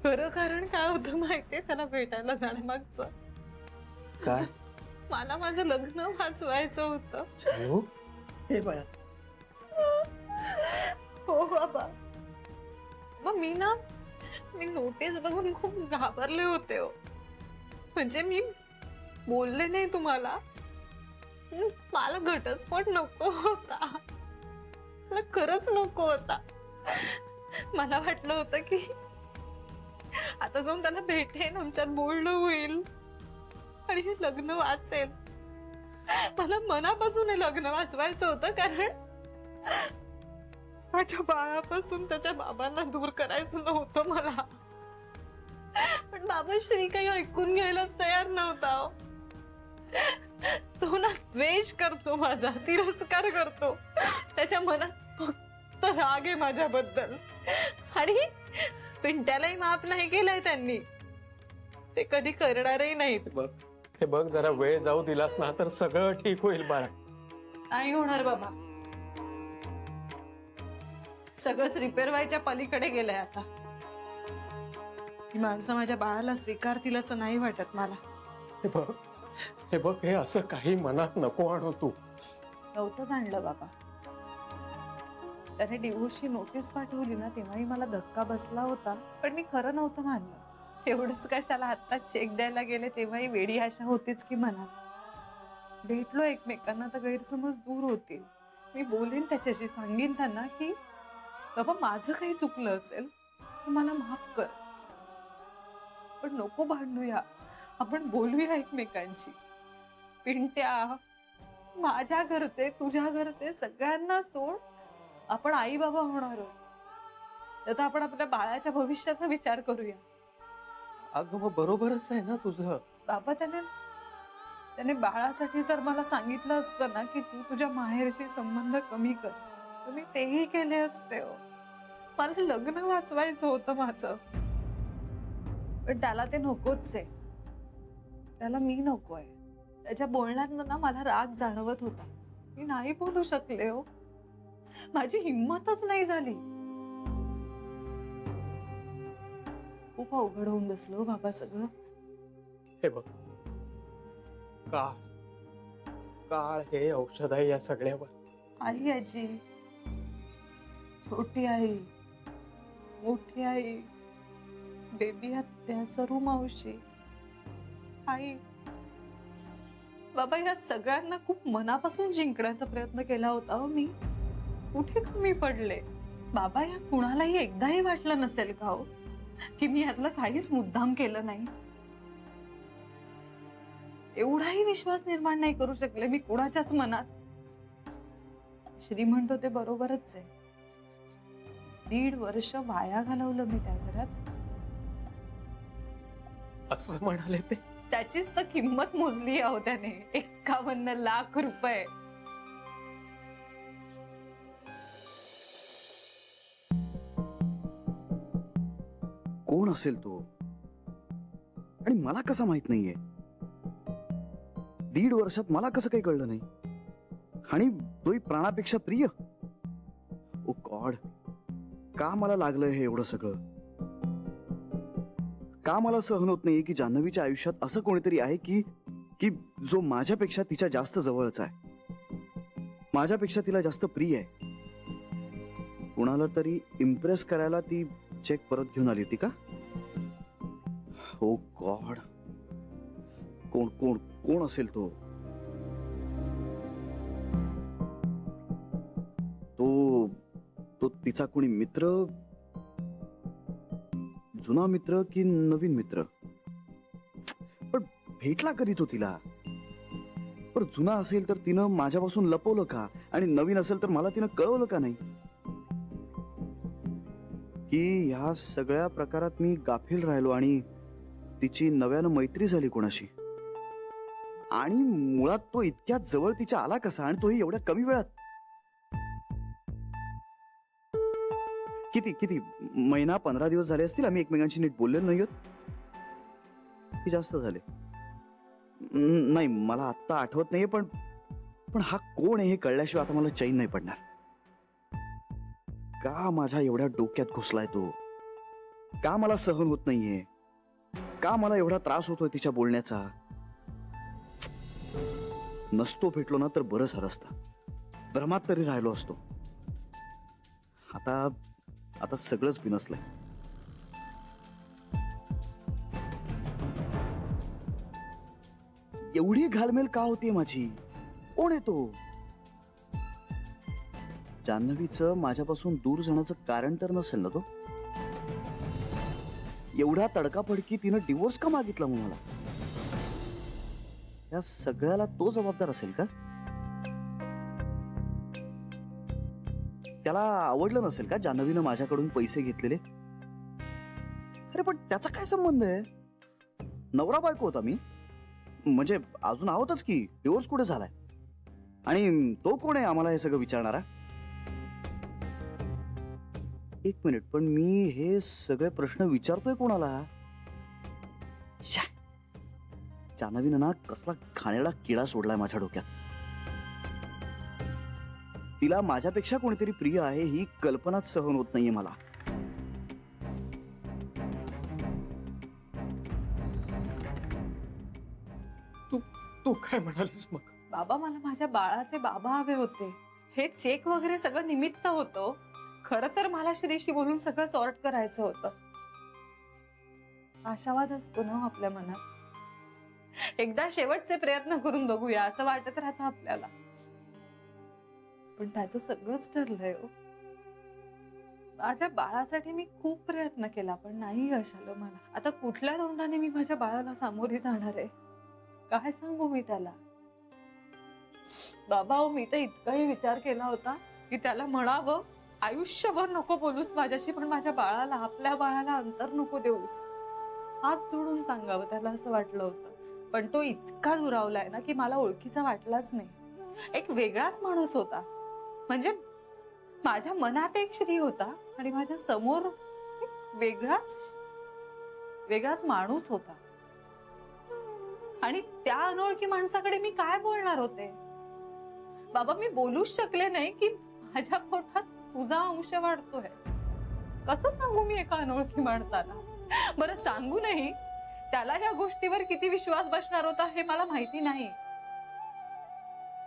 खरं कारण काय होतं माहितीये त्याला भेटायला जाण्यामागचं? काय? मला माझं लग्न वाचवायचं होतं. शालू, हे बाळा, हो बाबा. मग मी नोटीस बघून खूप घाबरले होते हो. म्हणजे मी बोलले नाही तुम्हाला. मला घटस्फोट नको होता. मला खरंच नको होता. मला वाटलं होतं की आता जाऊन त्याला भेटेन, आमच्यात बोलणं होईल आणि हे लग्न वाचेल. मला मनापासून हे लग्न वाचवायचं होतं, कारण माझ्या बाळापासून त्याच्या बाबांना दूर करायचं नव्हतं मला. पण बाबा श्री काही ऐकून घ्यायलाच तयार नव्हता हो. तो ना द्वेष करतो, माझा तिरस्कार करतो. त्याच्या मनात फक्त राग आहे माझ्याबद्दल. आणि पिंट्यालाही माफ नाही केलंय त्यांनी. ते कधी करणारही नाहीत. हे बघ, जरा वेळ जाऊ दिलास ना तर सगळं ठीक होईल बाळा. नाही होणार बाबा. सगळंच रिपेअर व्हायच्या पलीकडे गेलंय आता. ही माणसं माझ्या बाळाला स्वीकारतील असं नाही वाटत मला. हे बघ, हे असं काही मनात नको आणू तू. नव्हतंच आणलं बाबा. त्याने डिवोर्सची नोटीस पाठवली ना तेव्हाही मला धक्का बसला होता, पण मी खरं नव्हतं मानलं. एवढंच कशाला आता चेक द्यायला गेले तेव्हाही वेडी आशा होतीच की मनात. भेटलो एकमेकांना तर गैरसमज दूर होतील. मी बोलेन त्याच्याशी, सांगेन त्यांना की बाबा माझं काही चुकलं असेल तर मला माफ कर, पण नको भांडूया, आपण बोलूया एकमेकांची. पिंट्या, माझ्या घरचे तुझ्या घरचे सगळ्यांना सोड. आपण आई बाबा होणार आहोत. आता आपण आपल्या बाळाच्या भविष्याचा विचार करूया. अगं मग बरोबरच आहे ना तुझं. बाबा त्याने बाळासाठी जर मला सांगितलं असतं ना की तू तुझ्या माहेरशी संबंध कमी कर, तर मी तेही केले असते हो. मला लग्न वाचवायचं होतं माझं, पण त्याला ते नकोच आहे. त्याला मी नकोय. त्याच्या बोलण्यात ना मला राग जाणवत होता. मी नाही बोलू शकले हो. माझी हिंमतच नाही झाली. खूप अवघड होऊन बसलो हो बाबा सगळं. हे बघ, काळ हे औषध आहे या सगळ्यावर. आई, आजी, छोटी आई, मोठी आई, बेबी आत्या, सरू मावशी, आई, बाबा या सगळ्यांना खूप मनापासून जिंकण्याचा प्रयत्न केला होता हो मी. कुठे कमी पडले बाबा? या कुणालाही एकदाही वाटलं नसेल का हो की मी यातलं काहीच मुद्दाम केलं नाही? एवढाही विश्वास निर्माण नाही करू शकले मी कुणाच्याच मनात? श्री म्हणतो ते बरोबरच आहे. 1.5 वर्ष वाया घालवलं मी त्या घरात. असं म्हणाले ते? त्याचीच तर किंमत मोजली आहे त्याने. 51 लाख रुपये. कोण असेल तो आणि मला कसा माहित नाहीये? 1.5 वर्षात मला कसं काही कळलं नाही? आणि तोही प्राणापेक्षा प्रिय. ओ गॉड, का मला लागलं हे एवढं सगळं? का मला सहन होत नाहीये की जान्हवीच्या आयुष्यात असं कोणीतरी आहे की की जो माझ्यापेक्षा तिच्या जास्त जवळचा आहे, माझ्यापेक्षा तिला जास्त प्रिय आहे. कुणाला तरी इम्प्रेस करायला ती चेक परत घेऊन आली होती का? ओ गॉड, कोण कोण कोण असेल तो? तो तो तिचा कोणी मित्र, जुना मित्र की नवीन मित्र? पण भेटला कधी तो तिला? पण जुना असेल तर तिनं माझ्यापासून लपवलं का? आणि नवीन असेल तर मला तिनं कळवलं का नाही? की ह्या सगळ्या प्रकारात मी गाफील राहिलो आणि तिची नव्यानं मैत्री झाली कोणाशी? आणि मुळात तो इतक्या जवळ तिच्या आला कसा, आणि तोही एवढ्या कमी वेळात? किती किती महिना 15 दिवस झाले असतील आम्ही एकमेकांशी नीट बोललेलो नाही आहोत, की जास्त झाले? नाही, मला आत्ता आठवत नाहीये. पण पण हा कोण आहे हे कळल्याशिवाय आता मला चैन नाही पडणार. का माझ्या एवढ्या डोक्यात घुसलाय तो? का मला सहन होत नाहीये, का मला एवढा त्रास होतोय तिच्या बोलण्याचा. नसतो भेटलो ना तर बरं झालं असतं, भ्रमात तरी राहिलो असतो. आता आता सगळंच बिनसलंय. एवढी घालमेल का होतीये माझी? कोण आहे तो? जान्हवीचं माझ्यापासून दूर जाण्याचं कारण तर नसेल ना तो? एवढा तडकाफडकी तिनं डिवोर्स का मागितला मग मला? या सगळ्याला तो जबाबदार असेल का? त्याला आवडलं नसेल का जान्हवीनं माझ्याकडून पैसे घेतलेले? अरे पण त्याचा काय संबंध आहे? नवरा बायको होता मी, म्हणजे अजून आहोतच की. डिवोर्स कुठे झालाय? आणि तो कोण आहे आम्हाला हे सगळं विचारणारा? एक मिनिट, पण मी हे सगळे प्रश्न विचारतोय कोणाला? श्या. जान्हवीनं ना कसला घाणेरडा किडा सोडलाय माझ्या डोक्यात. तिला माझ्यापेक्षा कोणीतरी प्रिय आहे ही कल्पनाच सहन होत नाहीये मला. तू काय म्हणालीस मग? बाबा, मला माझ्या बाळाचे बाबा हवे होते. हे चेक वगैरे सगळं निमित्त होतं. खरं तर मला श्रीशी बोलून सगळं सॉर्ट करायचं होतं. आशावाद असतो ना आपल्या मनात. एकदा शेवटचे प्रयत्न करून बघूया असं वाटत राहतं आपल्याला. पण त्याचं सगळंच ठरलंय हो. माझ्या बाळासाठी मी खूप प्रयत्न केला पण नाही यश आलं मला. आता कुठल्या तोंडाने मी माझ्या बाळाला सामोरी जाणार आहे? काय सांगू मी त्याला? बाबा हो, मी तर इतकाही विचार केला होता की त्याला म्हणावं आयुष्यभर नको बोलूस माझ्याशी, पण माझ्या बाळाला, आपल्या बाळाला अंतर नको देऊस. हात जोडून सांगावं त्याला असं वाटलं होतं. पण तो इतका दुरावलाय ना की मला ओळखीचा वाटलाच नाही. एक वेगळाच माणूस होता. म्हणजे माझ्या मनात एक श्री होता आणि माझ्या समोर एक वेगळाच माणूस होता. आणि त्या अनोळखी माणसाकडे मी काय बोलणार होते? बाबा, मी बोलूच शकले नाही की माझ्या पोटात तुझा अंश वाढतोय. कसं सांगू मी एका अनोळखी माणसाला? बरं, सांगू नाही, त्याला या गोष्टीवर किती विश्वास बसणार होता हे मला माहिती नाही.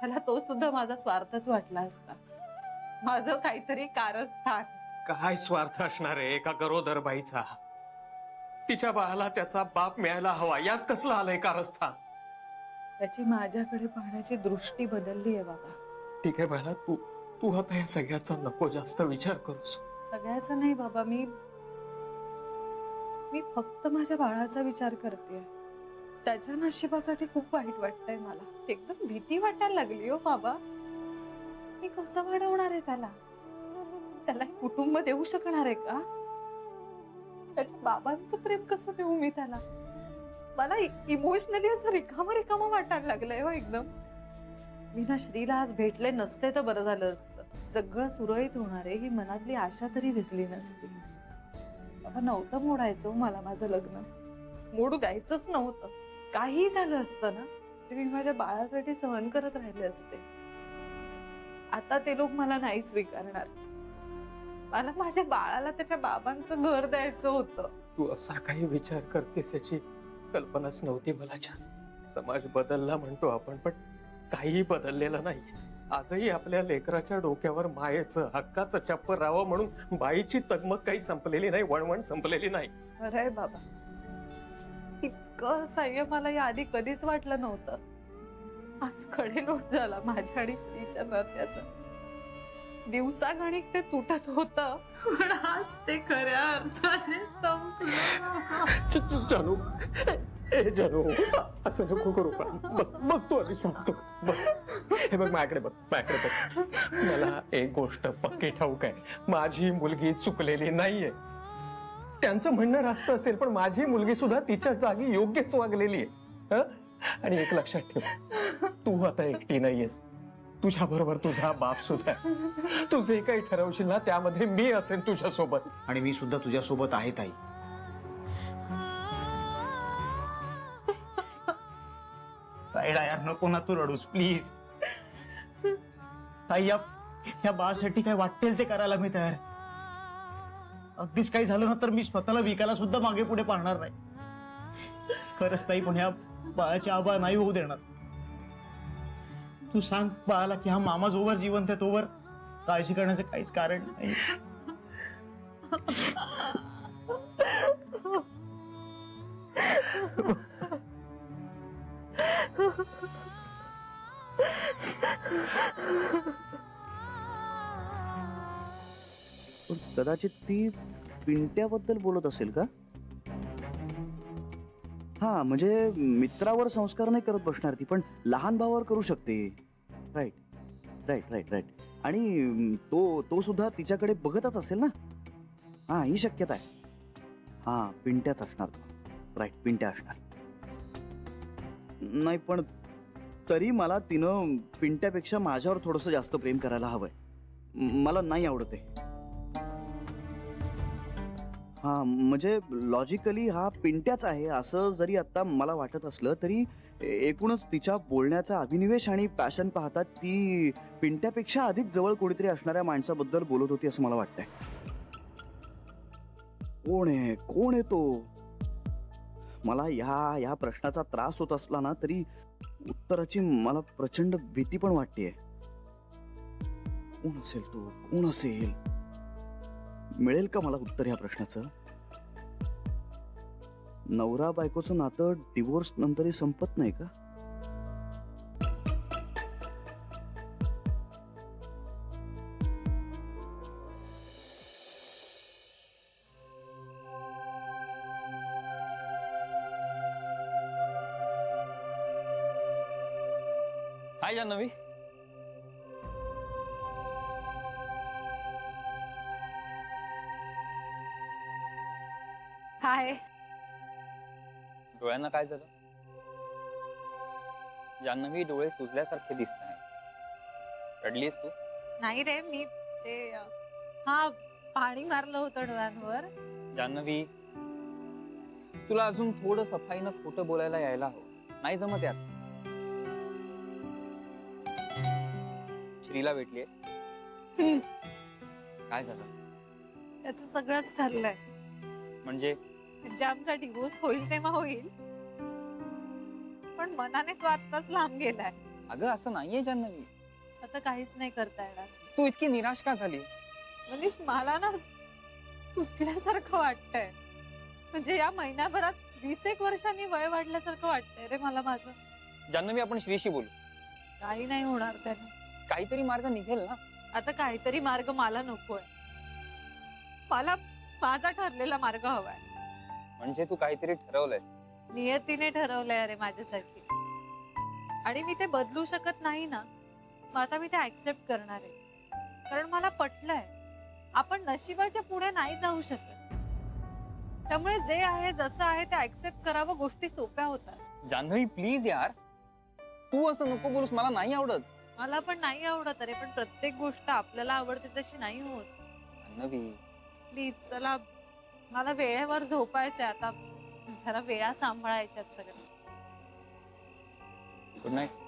त्याला तो सुद्धा माझा स्वार्थच वाटला असता, माझं काहीतरी कारस्थान. काय स्वार्थ असणार आहे एका गरोदर बाईचा? तिच्या बाळाला त्याचा बाप मिळायला हवा, यात कसलं आलंय कारस्थान? त्याची माझ्याकडे पाहण्याची दृष्टी बदलली आहे बाबा. ठीक आहे बाळा, तू आता या सगळ्याचा नको जास्त विचार करूस. सगळ्याचं नाही बाबा, मी फक्त माझ्या बाळाचा विचार करते. त्याच्या नशिबासाठी खूप वाईट वाटतंय मला. एकदम भीती वाटायला लागली हो बाबा. मी कसं वाढवणार आहे त्याला? त्याला एक कुटुंब देऊ शकणार आहे का? त्याच्या बाबांचं प्रेम कसं देऊ मी त्याला? मला इमोशनली असं रिकामं वाटायला लागलंय हो एकदम. मी ना श्रीला आज भेटले नसते तर बरं झालं असतं. सगळं सुरळीत होणार आहे ही मनातली आशा तरी विझली नसती. बाबा, नव्हतं मोडायचं हो मला माझं लग्न. मोडू द्यायचंच नव्हतं. काही झालं असतं ना तरी मी माझ्या बाळासाठी सहन करत राहिले असते. आता ते लोक मला नाही स्वीकारणार. मला माझ्या बाळाला त्याच्या बाबांचं घर द्यायचं होतं. तू असा काही विचार करतेस याची कल्पनाच नव्हती मला. छान, समाज बदलला म्हणतो आपण, पण काही बदललेलं नाही. आजही आपल्या लेकराच्या डोक्यावर मायेचं, हक्काचं चप्पल राहावं म्हणून बाईची तगमग काही संपलेली नाही, वणवण संपलेली नाही. अरे बाबा, इतकं सह्य मला या आधी कधीच वाटलं नव्हतं. आज कडेलोट झाला माझ्या आणि श्रीच्या नात्याचा. दिवसागणिक ते तुटत होतं, पण आज ते खऱ्या अर्थाने संपलं. जानू, ए जानू, असं नको करू. बस तू आधी शांत बस. हे बघ माझ्याकडे बघ. मला एक गोष्ट पक्की ठाऊक आहे, माझी मुलगी चुकलेली नाहीये. त्यांचं म्हणणं रास्त असेल पण माझी मुलगी सुद्धा तिच्या जागी योग्यच वागलेली आहे. आणि एक लक्षात ठेव, तू आता एकटी नाहीयेस. तुझ्या बरोबर तुझा बाप सुद्धा. तू जे काही ठरवशील ना त्यामध्ये मी असेन तुझ्या सोबत. आणि मी सुद्धा तुझ्या सोबत आहे ताई. ताईला यार नको ना तू रडूस प्लीज. ताई, या बाळासाठी काय वाटेल ते करायला मी तयार. पण मला एक सांग, तुला खरंच वाटतं ना की मी तुझ्या बरोबर आहे? अरे, अगदीच काही झालं ना तर मी स्वतःला विकायला सुद्धा मागे पुढे पाहणार नाही. खरंच ताई, पण ह्या बाळाची आबा नाही होऊ देणार. तू सांग बाळाला की हा मामा जोवर जिवंत आहे तोवर काळजी करण्याचं काहीच कारण नाही. पण कदाचित ती पिंट्याबद्दल बोलत असेल का? हा, म्हणजे मित्रावर संस्कार नाही करत बसणार ती, पण लहान भावावर करू शकते. Right right right right. आणि तो सुद्धा तिच्याकडे बघतच असेल ना. हा, ही शक्यता आहे. हा, पिंट्याच असणार तो. राईट, पिंट्या असणार. नाही, पण तरी मला तिनं पिंट्यापेक्षा माझ्यावर थोडंसं जास्त प्रेम करायला हवंय. मला नाही आवडत आहे. हा, म्हणजे लॉजिकली हा पिंट्याच आहे असं जरी आता मला वाटत असलं तरी एकूणच तिच्या बोलण्याचा अभिनिवेश आणि पॅशन पाहता ती पिंट्यापेक्षा अधिक जवळ कोणीतरी असणाऱ्या माणसाबद्दल बोलत होती असं मला वाटतंय. कोण आहे तो? मला या प्रश्नाचा त्रास होत असला ना तरी उत्तराची मला प्रचंड भीती पण वाटतेय. कोण असेल तो? कोण असेल? मिळेल का मला उत्तर या प्रश्नाचं? नवरा बायकोचं नातं डिवोर्स नंतरही संपत नाही का? हाय जान्हवी. हाय. डोळ्यांना काय झालं? जान्हवी, डोळे सुजल्यासारखे दिसत आहे. रडलीस तू? नाही रे, मी ते हा पाणी मारलं होतं डोळ्यांवर. जान्हवी, तुला अजून थोडं सफाईनं खोटं बोलायला यायला हवं. नाही जमत यात. श्रीला भेटलीस? काय झालं? त्याचं सगळंच ठरलंय. म्हणजे आमचा डिवोर्स होईल तेव्हा होईल, पण मनाने तो आत्ताच लांब गेलाय. अगं असं नाहीये जान्हवी. आता काहीच नाही करता येणार. तू इतकी निराश का झालीस? मनीष, मला ना तुटल्यासारखं वाटतंय. म्हणजे या महिन्याभरात 20 वर्षांनी वय वाढल्यासारखं वाटतंय रे मला माझं. जान्हवी, आपण श्रीशी बोलू. काही नाही होणार त्याने. काहीतरी मार्ग निघेल ना. आता काहीतरी मार्ग मला नकोय. मला माझा ठरलेला मार्ग हवाय. म्हणजे तू काहीतरी ठरवलंयस? नियतीने ठरवलंय अरे माझ्यासाठी, आणि मी ते बदलू शकत नाही ना. मग आता मी ते ऍक्सेप्ट करणार आहे, कारण मला पटलंय आपण नशिबाच्या पुढे नाही जाऊ शकत. त्यामुळे जे आहे जसं आहे ते ऍक्सेप्ट करावं. गोष्टी सोप्या होतात. जान्हवी प्लीज यार, तू असं नको बोलूस. मला नाही आवडत. मला पण नाही आवडत अरे, पण प्रत्येक गोष्ट आपल्याला आवडते तशी नाही होत. जान्हवी प्लीज चला, मला वेळेवर झोपायचंय आता. जरा वेळा सांभाळायच्यात सगळ्या. Good night.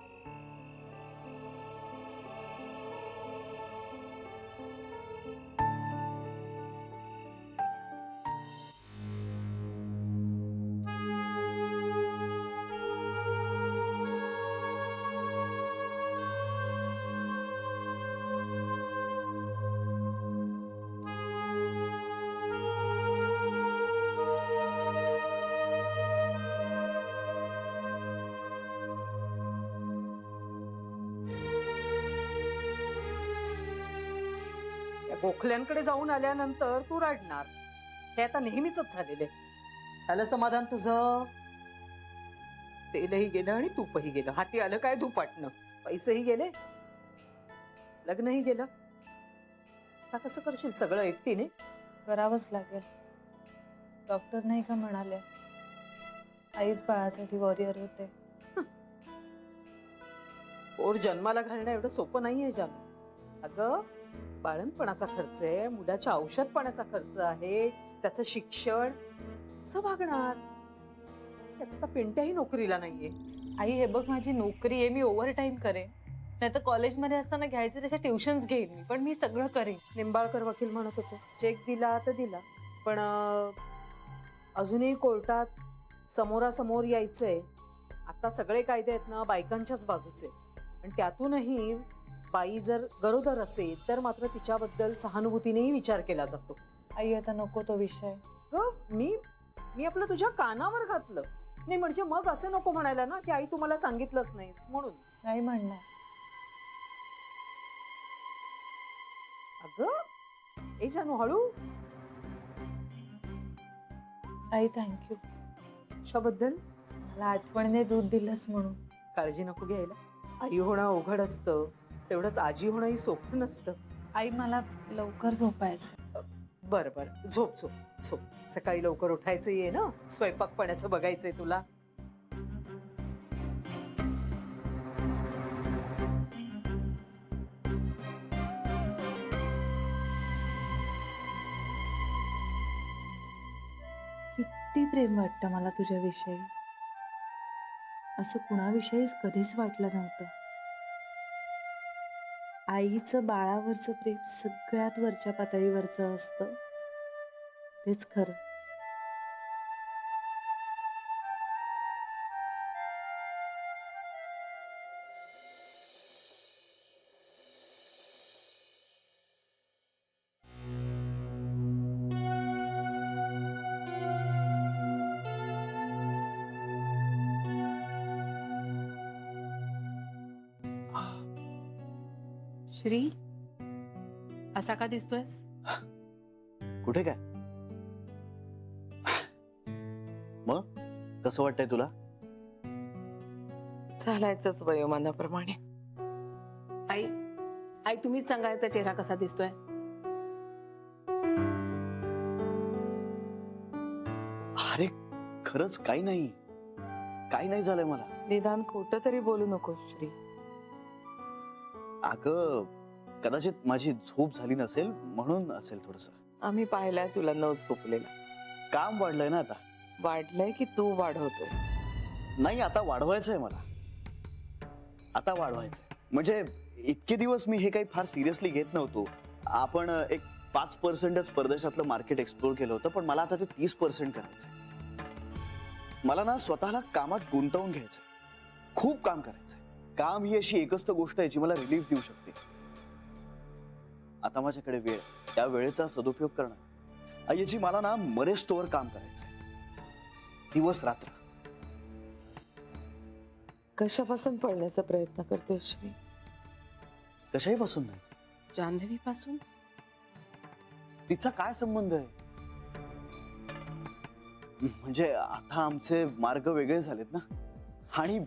गोखल्यांकडे जाऊन आल्यानंतर तू रडणार. हे आता नेहमीच झालेले. झालं समाधान तुझं? तेलही गेलं आणि तूपही गेलं. हाती आलं काय धुपाटणं. पैसेही गेले, लग्नही गेलं. आता कसं करशील सगळं एकटीने? करावंच लागेल. डॉक्टर नाही का म्हणाले, आईच बाळासाठी वॉरियर होते. पोर जन्माला घालणं एवढं सोपं नाहीये जानू. अगं, बाळणपणाचा खर्च आहे, मुलाच्या औषध पाण्याचा खर्च आहे, त्याचं शिक्षण. कसं भागणार? आता पिंट्याही नोकरीला नाहीये. आई हे बघ, माझी नोकरी आहे, मी ओव्हर टाईम करेन. नाही तर कॉलेजमध्ये असताना घ्यायचे त्याच्या ट्युशन्स घेईन मी, पण मी सगळं करेन. निंबाळकर वकील म्हणत होते, चेक दिला तर दिला, पण अजूनही कोर्टात समोरासमोर यायचंय. आता सगळे कायदे आहेत ना बायकांच्याच बाजूचे, आणि त्यातूनही बाई जर गरोदर असेल तर मात्र तिच्याबद्दल सहानुभूतीनेही विचार केला जातो. आई आता नको तो विषय. मी आपलं तुझ्या कानावर घातलं नाही, म्हणजे मग असं नको म्हणायला ना की आई तू मला सांगितलंच नाहीस म्हणून. नाही म्हणणार. अगं ए जानू हळू. आई थँक्यू. कशाबद्दल? मला आठवणीने दूध दिलंस म्हणून. काळजी नको घ्यायला. आई होणं अवघड असतं, तेवढंच आजी होणंही सोपं नसतं. आई मला लवकर झोपायचं. बरं बरं, झोप झोप झोप. सकाळी लवकर उठायचं ये ना, स्वयंपाक पाण्याचं बघायचंय तुला. किती प्रेम वाटतं मला तुझ्याविषयी. असं कुणाविषयीच कधीच वाटलं नव्हतं. आईचं बाळावरचं प्रेम सगळ्यात वरच्या पातळीवरचं असतं, तेच खरं. श्री, असा का दिसतोयस? कुठे काय? मग कसं वाटतंय तुला? चालायचंच वयोमानाप्रमाणे. आई, आई तुम्हीच सांगायचा चेहरा कसा दिसतोय? अरे खरंच काही नाही झालंय मला. निदान खोटं तरी बोलू नकोस श्री. अगं कदाचित माझी झोप झाली नसेल म्हणून असेल थोडस. आम्ही पाहिलाय तुला न झोपलेला. काम वाढलंय ना आता. वाढलंय की तू वाढवतो? नाही, आता वाढवायचंय मला. आता वाढवायचंय म्हणजे इतके दिवस मी हे काही फार सिरियसली घेत नव्हतो. आपण एक 5% परदेशातलं मार्केट एक्सप्लोर केलं होतं, पण मला आता ते 30% करायचंय. मला ना स्वतःला कामात गुंतवून घ्यायचंय. खूप काम करायचंय. काम ही अशी एकच तर गोष्ट आहे जी मला रिलीफ देऊ शकते. आता माझ्याकडे वेळ, त्या वेळेचा सदुपयोग करणं. आईची मला ना मरेस्तोवर काम करायचंय, दिवस रात्र. कशापासून पळण्याचा प्रयत्न करतोय श्री? कशाही पासून नाही. जान्हवी पासून? तिचा काय संबंध आहे? म्हणजे आता आमचे मार्ग वेगळे झालेत ना, आणि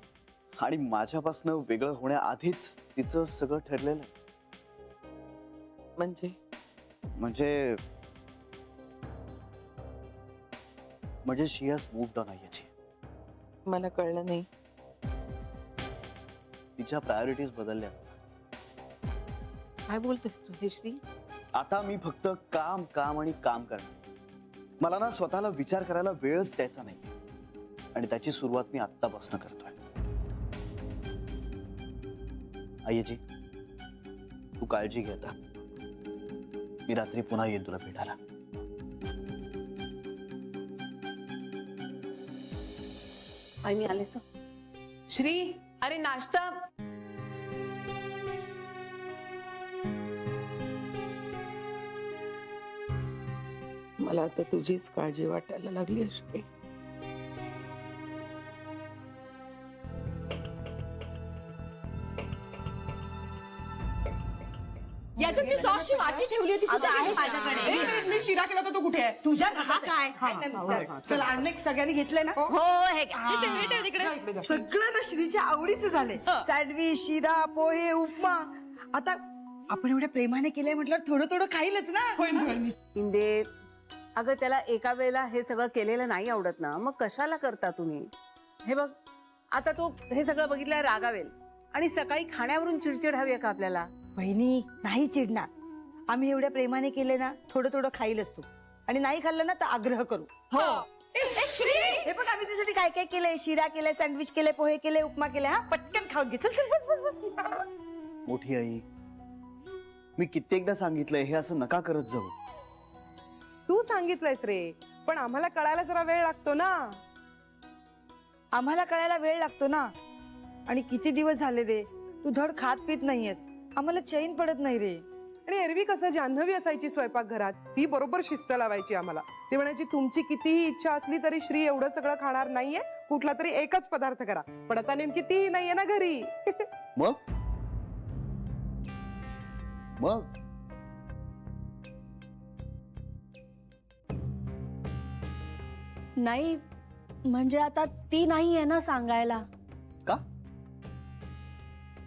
माझ्यापासून वेगळं होण्याआधीच तिचं सगळं ठरलेलं आहे. म्हणजे शी हॅज मूव्ड ऑन. याची मला कळलं नाही. तिच्या प्रायोरिटीज बदलल्या. काय बोलतोयस तू हे श्री? आता मी फक्त काम काम आणि काम करणार. मला ना स्वतःला विचार करायला वेळच द्यायचा नाही, आणि त्याची सुरुवात मी आत्तापासून करतोय. आईजी, तू काळजी घे आता. मी रात्री पुन्हा येईन तुला भेटायला. आई मी आलेच. श्री, अरे नाश्ता. मला आता तुझीच काळजी वाटायला लागली श्री. याच्यात मी सॉसची वाटी ठेवली होती. आहे माझ्याकडे. मी शिरा केला तर तो कुठे आहे? तुझ्या काय चला आणले सगळ्यांनी घेतले ना? हो हे सगळं ना श्रीच्या आवडीचं झाले. सँडविच, शिरा, पोहे, उपमा. आता आपण एवढ्या प्रेमाने केलंय म्हटल्यावर थोडं थोडं खाईलच ना. इंदे, अगं त्याला एका वेळेला हे सगळं केलेलं नाही आवडत ना, मग कशाला करता तुम्ही? हे बघ, आता तो हे सगळं बघितल्यावर रागावेल, आणि सकाळी खाण्यावरून चिडचिड हवी का आपल्याला? बहिणी नाही चिडणार. आम्ही एवढ्या प्रेमाने केले ना, थोडं थोडं खाईलच तू. आणि नाही खाल्लं ना तर आग्रह करू. हो हे बघ आम्ही तुझ्यासाठी काय काय केलंय. शिरा केलंय, सँडविच केलंय, पोहे केले, उपमा केले. हा पटकन खाऊन घे. चल चल बस बस बस. मोठी आई, मी कित्येकदा सांगितलंय हे असं नका करत जाऊ. तू सांगितलंयस रे, पण आम्हाला कळायला जरा वेळ लागतो ना. आम्हाला कळायला वेळ लागतो ना. आणि किती दिवस झाले रे तू धड खात पित नाहीयेस, आम्हाला चैन पडत नाही रे. आणि एरवी कसं जान्हवी असायची स्वयंपाकघरात, ती बरोबर शिस्त लावायची आम्हाला. ती म्हणायची तुमची कितीही इच्छा असली तरी श्री एवढं सगळं खाणार नाहीये, कुठला तरी एकच पदार्थ करा. पण आता नेमकी ती नाहीये ना घरी. मग मग नाही म्हणजे आता ती नाहीये ना सांगायला. का?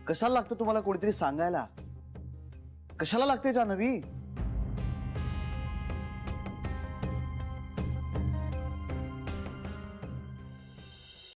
कशाला लागतं तुम्हाला कोणीतरी सांगायला? कशाला लागते जान्हवी?